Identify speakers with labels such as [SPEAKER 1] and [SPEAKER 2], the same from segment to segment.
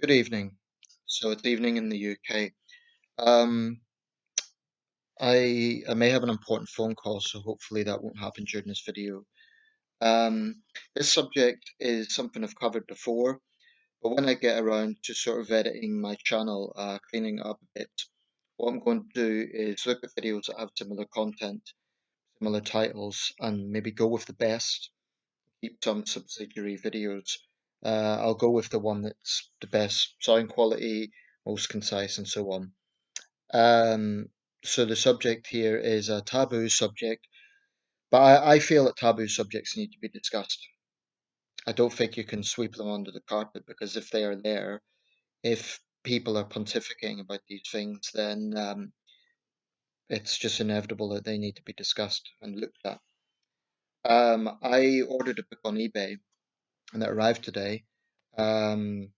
[SPEAKER 1] Good evening. So it's evening in the UK. Um, I may have an important phone call, so hopefully that won't happen during this video. This subject is something I've covered before, but when I get around to sort of editing my channel, cleaning it up a bit, what I'm going to do is look at videos that have similar content, similar titles, and maybe go with the best, keep some subsidiary videos. I'll go with the one that's the best sound quality, most concise, and so on. Um, so the subject here is a taboo subject, but I feel that taboo subjects need to be discussed. I don't think you can sweep them under the carpet because if they are there, if people are pontificating about these things, then it's just inevitable that they need to be discussed and looked at. I ordered a book on eBay and it arrived today. Um,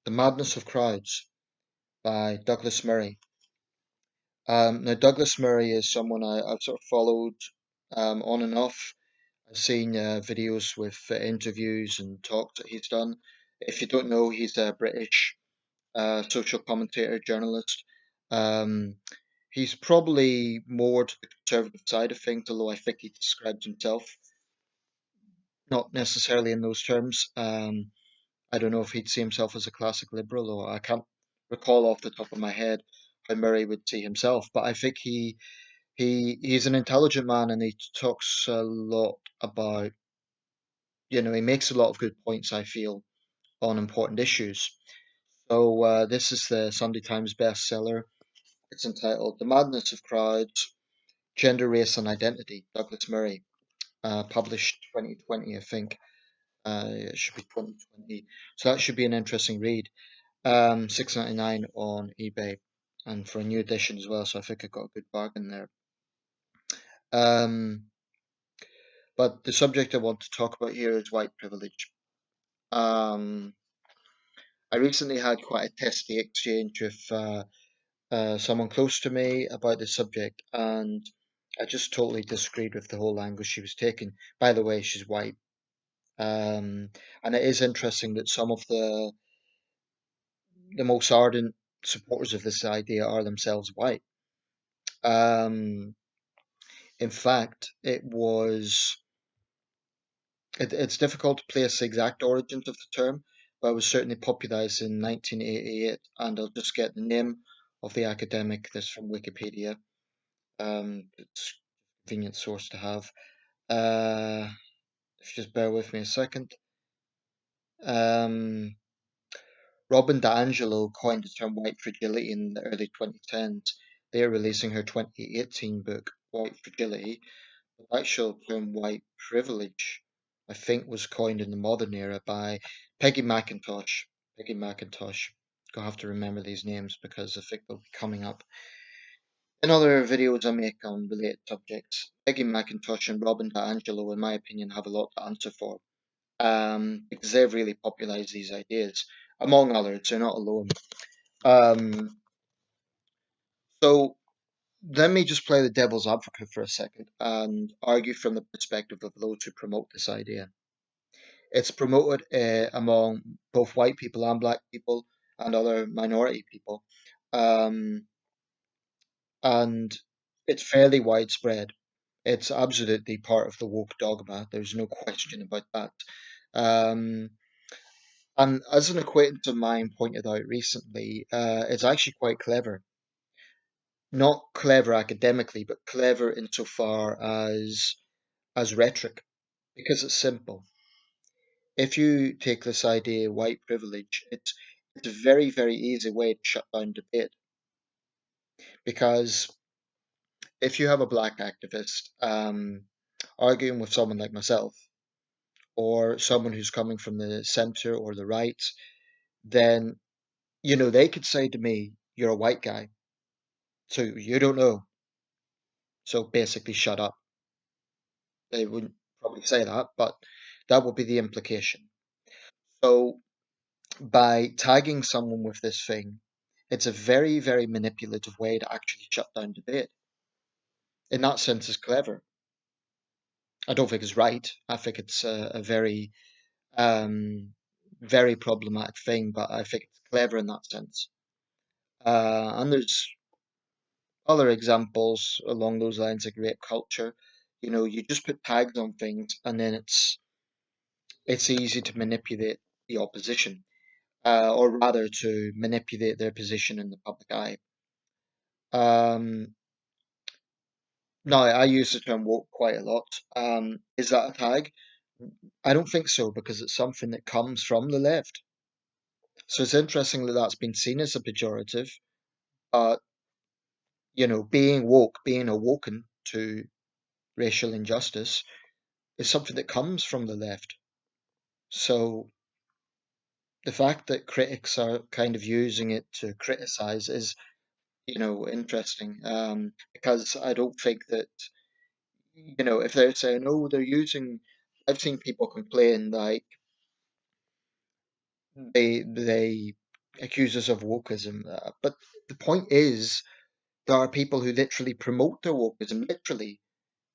[SPEAKER 1] The Madness of Crowds by Douglas Murray. Now, Douglas Murray is someone I've sort of followed on and off. I've seen videos with interviews and talks that he's done. If you don't know, he's a British social commentator, journalist. Um, he's probably more to the conservative side of things, although I think he describes himself not necessarily in those terms. I don't know if he'd see himself as a classic liberal, or I can't recall off the top of my head how Murray would see himself. But I think he's an intelligent man, and he talks a lot about, he makes a lot of good points, I feel, on important issues. So this is the Sunday Times bestseller. It's entitled "The Madness of Crowds: Gender, Race, and Identity." Douglas Murray, published 2020, I think. It should be 2020. So that should be an interesting read. 6.99 on eBay, and for a new edition as well. So I think I got a good bargain there. Um, but the subject I want to talk about here is white privilege. Um, I recently had quite a testy exchange with someone close to me about the subject, and I just totally disagreed with the whole angle she was taking. By the way, she's white. And it is interesting that some of the most ardent supporters of this idea are themselves white. Um, in fact, it's difficult to place the exact origins of the term, but it was certainly popularized in 1988, and I'll just get the name of the academic. This from Wikipedia. It's a convenient source to have. If you just bear with me a second. Um, Robin DiAngelo coined the term white fragility in the early 2010s. They are releasing her 2018 book, White Fragility. The actual term white privilege, I think, was coined in the modern era by Peggy McIntosh. Peggy McIntosh. Gonna have to remember these names because I think they'll be coming up in other videos I make on related subjects. Peggy McIntosh and Robin DiAngelo, in my opinion, have a lot to answer for, because they've really popularized these ideas, among others. They're not alone. Um, so let me just play the devil's advocate for a second and argue from the perspective of those who promote this idea. It's promoted among both white people and black people and other minority people. Um, and it's fairly widespread. It's absolutely part of the woke dogma. There's no question about that. Um, and as an acquaintance of mine pointed out recently, it's actually quite clever. Not clever academically, but clever insofar as rhetoric, because it's simple. If you take this idea white privilege, it's a very, very easy way to shut down debate. Because if you have a black activist arguing with someone like myself, or someone who's coming from the center or the right, then they could say to me, "You're a white guy, so you don't know. So basically, shut up." They wouldn't probably say that, but that would be the implication. So by tagging someone with this thing, it's a very, very manipulative way to actually shut down debate. In that sense, it's clever. I don't think it's right. I think it's a very um, very problematic thing, but I think it's clever in that sense. And there's other examples along those lines of rape culture. You know, you just put tags on things, and then it's easy to manipulate the opposition, or rather to manipulate their position in the public eye. Um, Now, I use the term woke quite a lot. Is that a tag? I don't think so because it's something that comes from the left. So it's interesting that that's been seen as a pejorative. But, you know, being woke, being awoken to racial injustice is something that comes from the left. So the fact that critics are kind of using it to criticize is, you know, interesting. Because I don't think that, you know, if they're saying, oh, they're using, I've seen people complain like they accuse us of wokeism, but the point is there are people who literally promote their wokeism. Literally,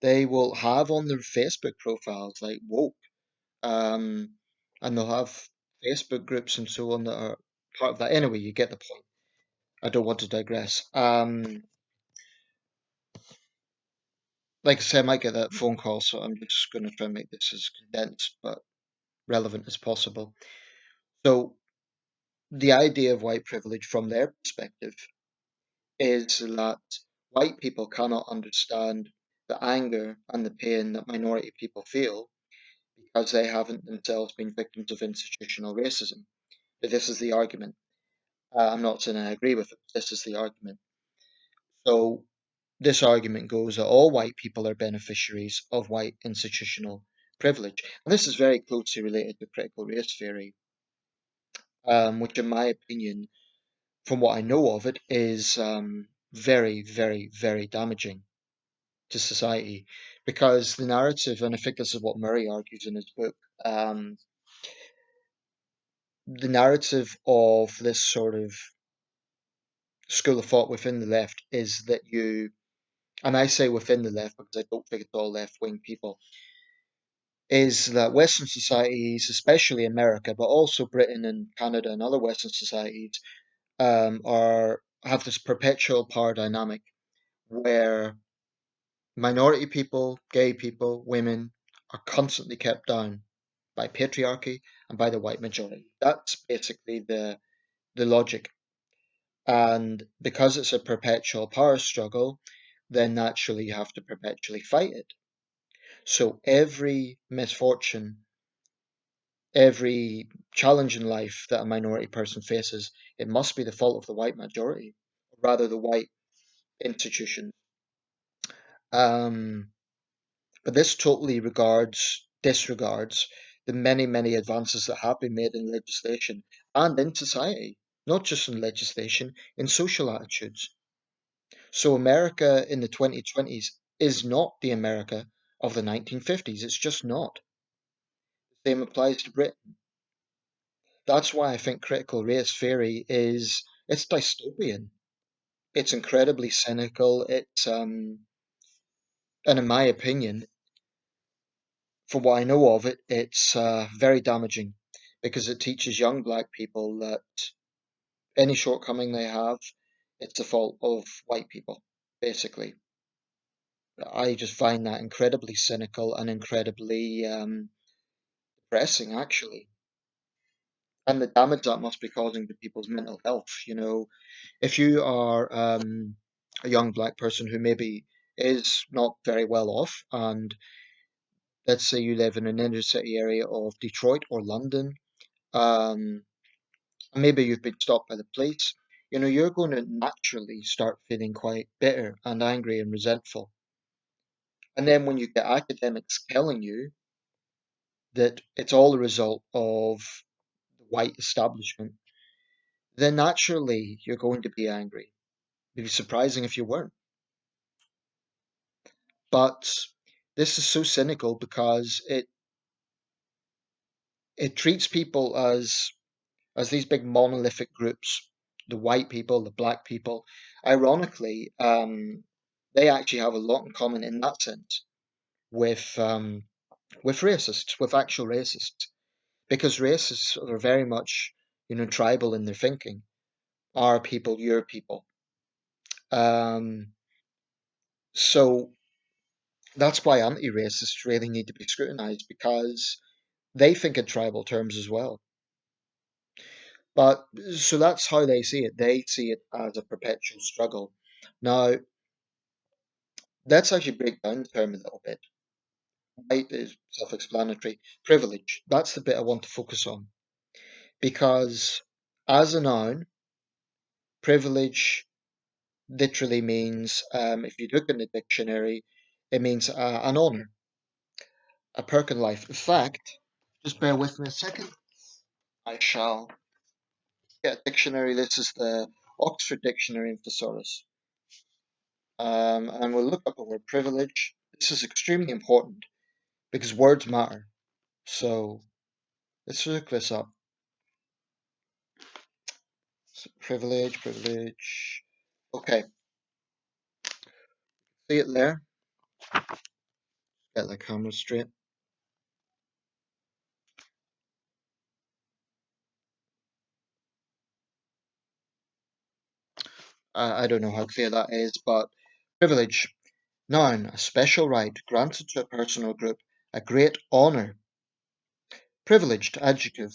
[SPEAKER 1] they will have on their Facebook profiles like woke, um, and they'll have Facebook groups and so on that are part of that. Anyway, you get the point. I don't want to digress. Like I said, I might get that phone call, so I'm just going to try and make this as condensed but relevant as possible. So, the idea of white privilege from their perspective is that white people cannot understand the anger and the pain that minority people feel because they haven't themselves been victims of institutional racism. But this is the argument. I'm not saying I agree with it. This is the argument. So this argument goes that all white people are beneficiaries of white institutional privilege. And this is very closely related to critical race theory, which, in my opinion, from what I know of it, is very, very, very damaging to society because the narrative, and I think this is what Murray argues in his book, um, the narrative of this sort of school of thought within the left is that you, and I say within the left because I don't think it's all left wing people, is that Western societies, especially America, but also Britain and Canada and other Western societies, are have this perpetual power dynamic where minority people, gay people, women are constantly kept down by patriarchy and by the white majority. That's basically the logic. And because it's a perpetual power struggle, then naturally you have to perpetually fight it. So every misfortune, every challenge in life that a minority person faces, it must be the fault of the white majority, or rather the white institution. Um, But this totally disregards the many, many advances that have been made in legislation and in society, not just in legislation, in social attitudes. So America in the 2020s is not the America of the 1950s. It's just not. The same applies to Britain. That's why I think critical race theory is it's dystopian. It's incredibly cynical. And in my opinion, from what I know of it, it's very damaging because it teaches young black people that any shortcoming they have, it's the fault of white people, basically. I just find that incredibly cynical and incredibly depressing, actually. And the damage that must be causing to people's mental health. You know, if you are a young black person who maybe is not very well off, and let's say you live in an inner city area of Detroit or London, um, maybe you've been stopped by the police, you know, you're going to naturally start feeling quite bitter and angry and resentful. And then when you get academics telling you that it's all a result of the white establishment, then naturally you're going to be angry. It'd be surprising if you weren't. But this is so cynical because it treats people as these big monolithic groups, the white people, the black people. Ironically, they actually have a lot in common in that sense with racists, with actual racists, because racists are very much, tribal in their thinking. Our people, your people. Um, so that's why anti-racists really need to be scrutinized because they think in tribal terms as well. But so that's how they see it. They see it as a perpetual struggle. Now, let's actually break down the term a little bit. White is self-explanatory. Privilege, that's the bit I want to focus on. Because as a noun, privilege literally means, if you look in the dictionary, it means an honor, a perk in life. In fact, just bear with me a second. I shall get a dictionary. This is the Oxford Dictionary and Thesaurus. And we'll look up the word privilege. This is extremely important because words matter. So let's look this up. So privilege, privilege. Okay, see it there? Get the camera straight. I don't know how clear that is, but privilege, noun, a special right granted to a person or group, a great honour. Privileged, adjective,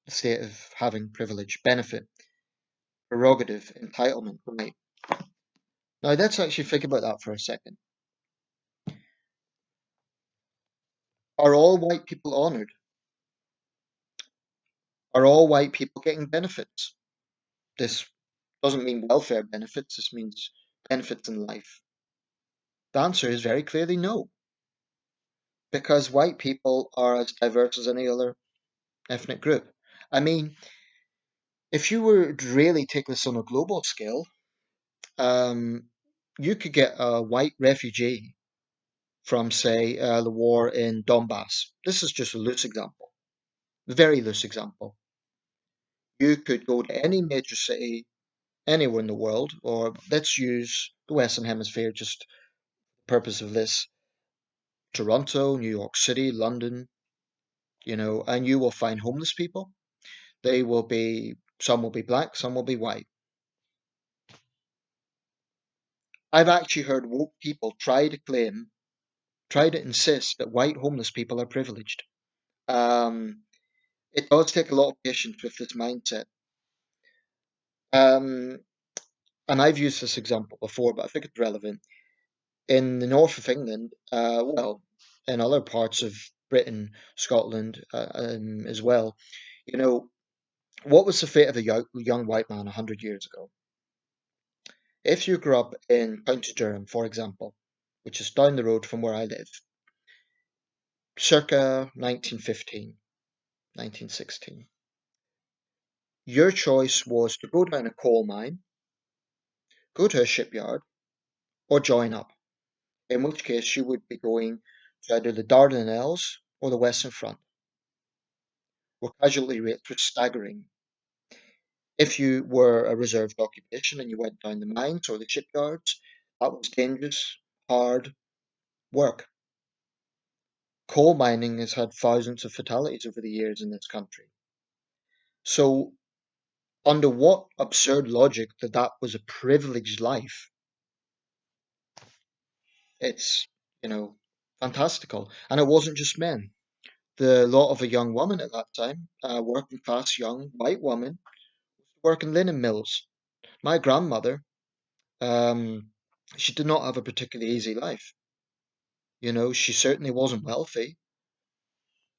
[SPEAKER 1] the state of having privilege, benefit, prerogative, entitlement, right. Now let's actually think about that for a second. Are all white people honoured? Are all white people getting benefits? This doesn't mean welfare benefits, this means benefits in life. The answer is very clearly no, because white people are as diverse as any other ethnic group. I mean, if you were to really take this on a global scale, um, you could get a white refugee from, say, the war in Donbass. This is just a loose example, a very loose example. You could go to any major city anywhere in the world, or let's use the Western Hemisphere just for the purpose of this, Toronto, New York City, London, and you will find homeless people. They will be, some will be black, some will be white. I've actually heard woke people try to insist that white homeless people are privileged. Um, it does take a lot of patience with this mindset. Um, and I've used this example before, but I think it's relevant. In the north of England, well, in other parts of Britain, Scotland, as well, you know, what was the fate of a young white man 100 years ago? If you grew up in County Durham, for example, which is down the road from where I live, circa 1915, 1916, your choice was to go down a coal mine, go to a shipyard, or join up, in which case you would be going to either the Dardanelles or the Western Front, where casualty rates were staggering. If you were a reserved occupation and you went down the mines or the shipyards, that was dangerous, hard work. Coal mining has had thousands of fatalities over the years in this country. So, under what absurd logic that that was a privileged life? It's, you know, fantastical. And it wasn't just men. The lot of a young woman at that time, a working class young white woman, working linen mills. My grandmother, um, she did not have a particularly easy life. She certainly wasn't wealthy.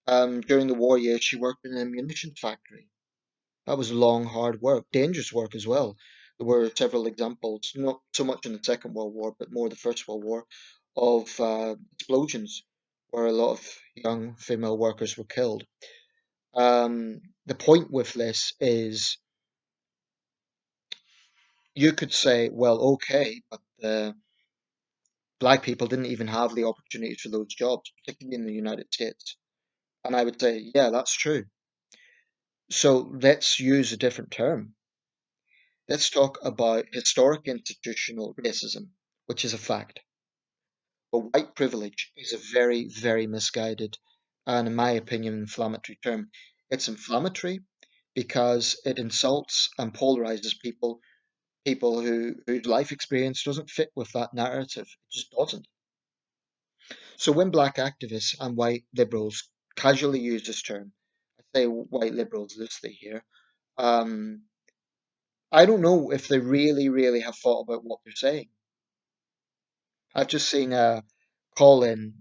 [SPEAKER 1] During the war years, she worked in an ammunition factory. That was long, hard work, dangerous work as well. There were several examples, not so much in the Second World War, but more the First World War, of explosions where a lot of young female workers were killed. The point with this is you could say, well, okay, but black people didn't even have the opportunities for those jobs, particularly in the United States. And I would say, yeah, that's true. So let's use a different term. Let's talk about historic institutional racism, which is a fact. But white privilege is a very, very misguided and, in my opinion, inflammatory term. It's inflammatory because it insults and polarizes people whose life experience doesn't fit with that narrative. It just doesn't. So when black activists and white liberals casually use this term, I say white liberals loosely here, um, I don't know if they really, really have thought about what they're saying. I've just seen a call in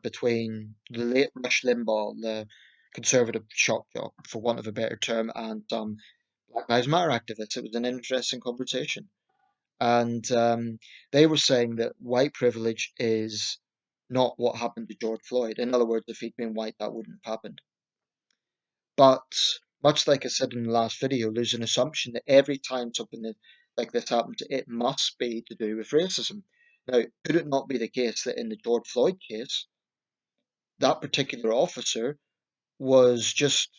[SPEAKER 1] between the late Rush Limbaugh, the conservative shock jock, for want of a better term, and Black Lives Matter activists. It was an interesting conversation. And they were saying that white privilege is not what happened to George Floyd. In other words, if he'd been white, that wouldn't have happened. But much like I said in the last video, there's an assumption that every time like this happens, it must be to do with racism. Now, could it not be the case that in the George Floyd case, that particular officer was just,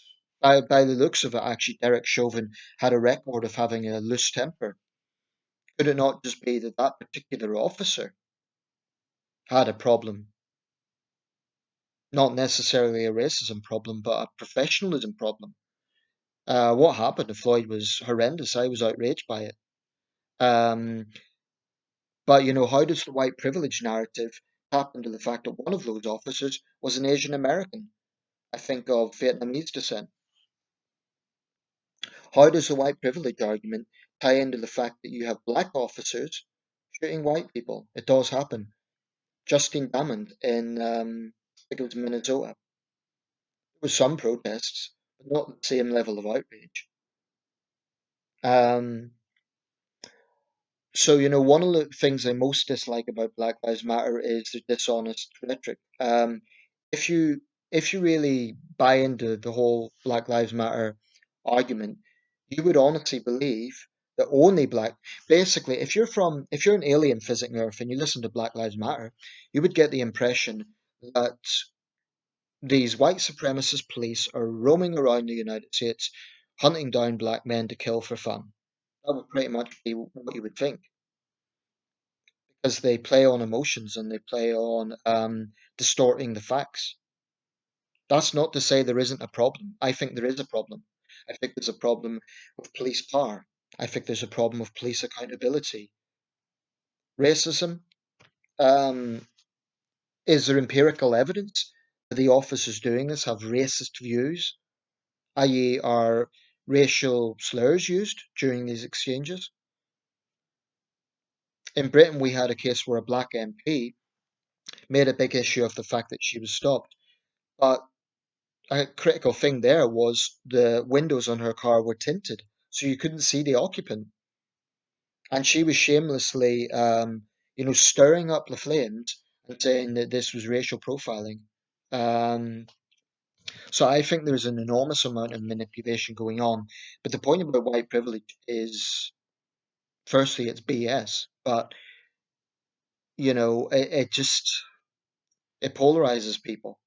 [SPEAKER 1] by the looks of it, actually, Derek Chauvin had a record of having a loose temper? Could it not just be that that particular officer had a problem? Not necessarily a racism problem, but a professionalism problem. What happened to Floyd was horrendous. I was outraged by it. Um, but how does the white privilege narrative tap into the fact that one of those officers was an Asian American? I think of Vietnamese descent. How does the white privilege argument tie into the fact that you have black officers shooting white people? It does happen. Justine Hammond in, I think it was Minnesota. There was some protests, but not the same level of outrage. Um, So, one of the things I most dislike about Black Lives Matter is the dishonest rhetoric. If you if you really buy into the whole Black Lives Matter argument, you would honestly believe that only basically, if you're an alien visiting Earth and you listen to Black Lives Matter, you would get the impression that these white supremacist police are roaming around the United States hunting down black men to kill for fun. That would pretty much be what you would think, because they play on emotions and they play on distorting the facts. That's not to say there isn't a problem. I think there is a problem. I think there's a problem with police power. I think there's a problem with police accountability. Racism. Um, is there empirical evidence that the officers doing this have racist views, i.e., are racial slurs used during these exchanges? In Britain, we had a case where a black MP made a big issue of the fact that she was stopped, but a critical thing there was the windows on her car were tinted, so you couldn't see the occupant, and she was shamelessly, stirring up the flames and saying that this was racial profiling. Um, so I think there's an enormous amount of manipulation going on. But the point about white privilege is, firstly, it's BS, but it just it polarizes people.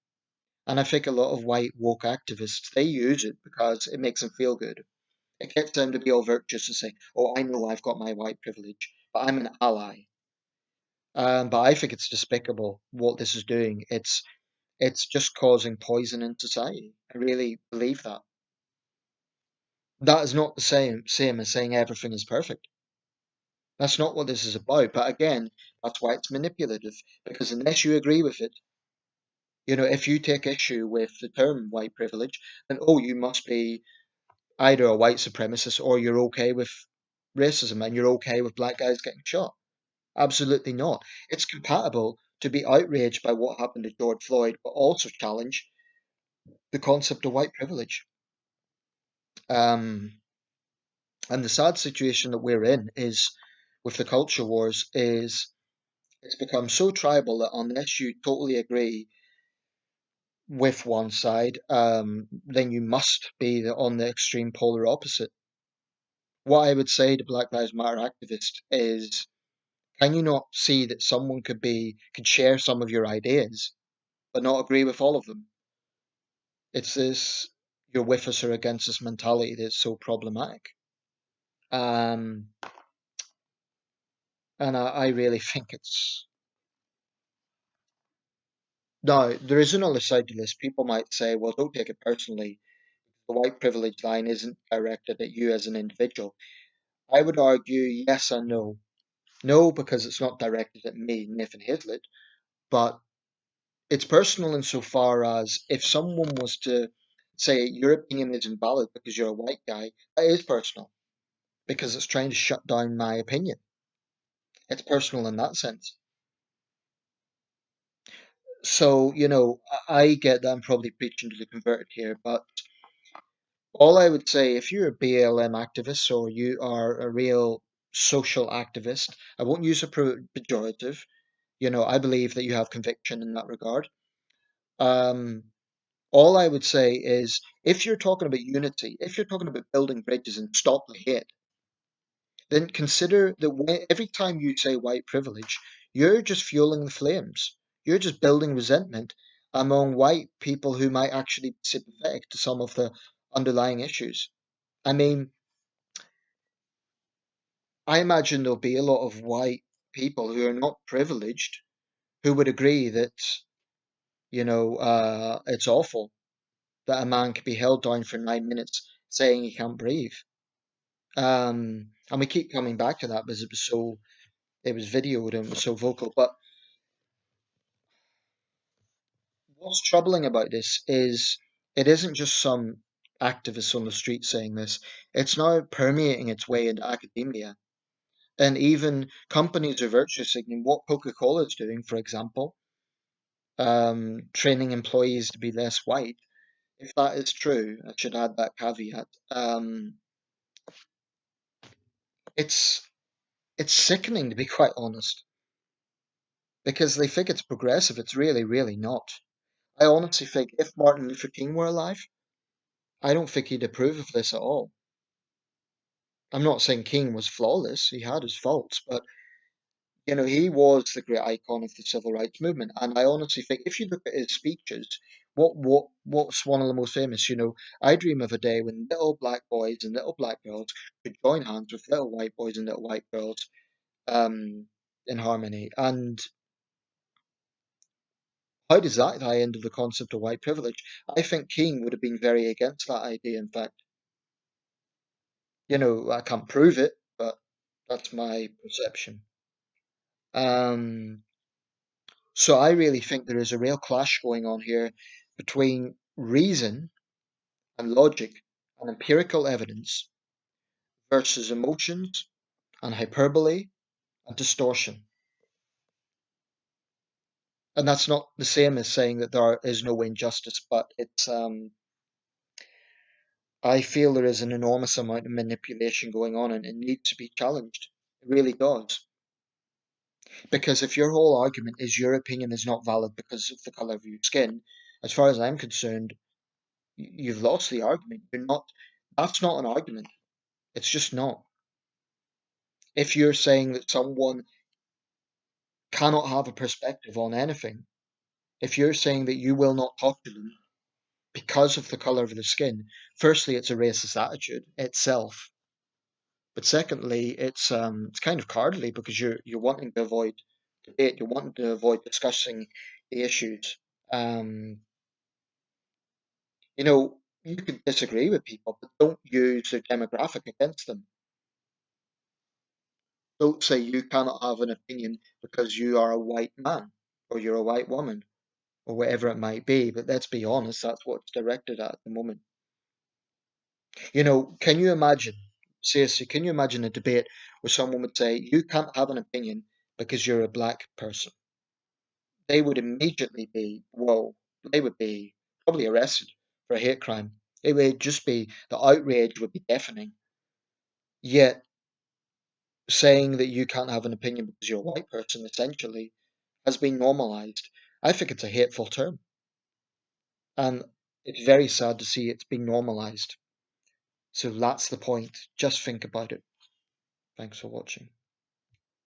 [SPEAKER 1] And I think a lot of white woke activists, they use it because it makes them feel good. It gets them to be all virtuous and say, "Oh, I know I've got my white privilege, but I'm an ally." But I think it's despicable what this is doing. It's just causing poison in society. I really believe that. That is not the same as saying everything is perfect. That's not what this is about. But again, that's why it's manipulative. Because unless you agree with it, if you take issue with the term white privilege, then you must be either a white supremacist or you're okay with racism and you're okay with black guys getting shot. Absolutely not. It's compatible to be outraged by what happened to George Floyd, but also challenge the concept of white privilege. Um, and the sad situation that we're in is, with the culture wars, is it's become so tribal that unless you totally agree with one side, then you must be on the extreme polar opposite. What I would say to Black Lives Matter activists is, can you not see that someone could share some of your ideas, but not agree with all of them? It's this you're with us or against us mentality that's so problematic. Um, and I really think it's now there is another side to this. People might say, well, don't take it personally. the white privilege line isn't directed at you as an individual. I would argue yes and no. No, because it's not directed at me, Nathan Hazlett, but it's personal insofar as if someone was to say your opinion is invalid because you're a white guy, that is personal because it's trying to shut down my opinion. It's personal in that sense. So, I get that I'm probably preaching to the converted here, but all I would say, if you're a BLM activist or you are a real social activist, I won't use a pejorative. I believe that you have conviction in that regard. Um, all I would say is if you're talking about unity, if you're talking about building bridges and stop the hate, then consider that every time you say white privilege, you're just fueling the flames. You're just building resentment among white people who might actually be sympathetic to some of the underlying issues. I mean, I imagine there'll be a lot of white people who are not privileged who would agree that, it's awful that a man could be held down for 9 minutes saying he can't breathe. And we keep coming back to that because it was videoed and it was so vocal. But what's troubling about this is it isn't just some activists on the street saying this. It's now permeating its way into academia. And even companies are virtue signaling what Coca-Cola is doing, for example, training employees to be less white. If that is true, I should add that caveat. It's it's sickening to be quite honest, because they think it's progressive. It's really, really not. I honestly think if Martin Luther King were alive, I don't think he'd approve of this at all. I'm not saying King was flawless, he had his faults, but he was the great icon of the civil rights movement. And I honestly think if you look at his speeches, what's one of the most famous, I dream of a day when little black boys and little black girls could join hands with little white boys and little white girls um in harmony. And how does that tie into the concept of white privilege? I think King would have been very against that idea, in fact. I can't prove it, but that's my perception. Um, so I really think there is a real clash going on here between reason and logic and empirical evidence versus emotions and hyperbole and distortion. And that's not the same as saying that there is no injustice, but I feel there is an enormous amount of manipulation going on and it needs to be challenged. It really does. Because if your whole argument is your opinion is not valid because of the color of your skin, as far as I'm concerned, you've lost the argument. That's not an argument. It's just not. If you're saying that someone cannot have a perspective on anything, if you're saying that you will not talk to them because of the color of their skin, firstly, it's a racist attitude itself. But secondly, it's kind of cowardly because you're wanting to avoid debate, you're wanting to avoid discussing the issues. Um, you can disagree with people, but don't use their demographic against them. Don't say you cannot have an opinion because you are a white man or you're a white woman or whatever it might be. But let's be honest, that's what it's directed at the moment. Can you imagine, seriously, can you imagine a debate where someone would say, you can't have an opinion because you're a black person? They would immediately be, whoa, they would be probably arrested for a hate crime. It would just be, the outrage would be deafening. Yet, saying that you can't have an opinion because you're a white person essentially has been normalized. I think it's a hateful term. And it's very sad to see it's been normalized. So that's the point. Just think about it. Thanks for watching.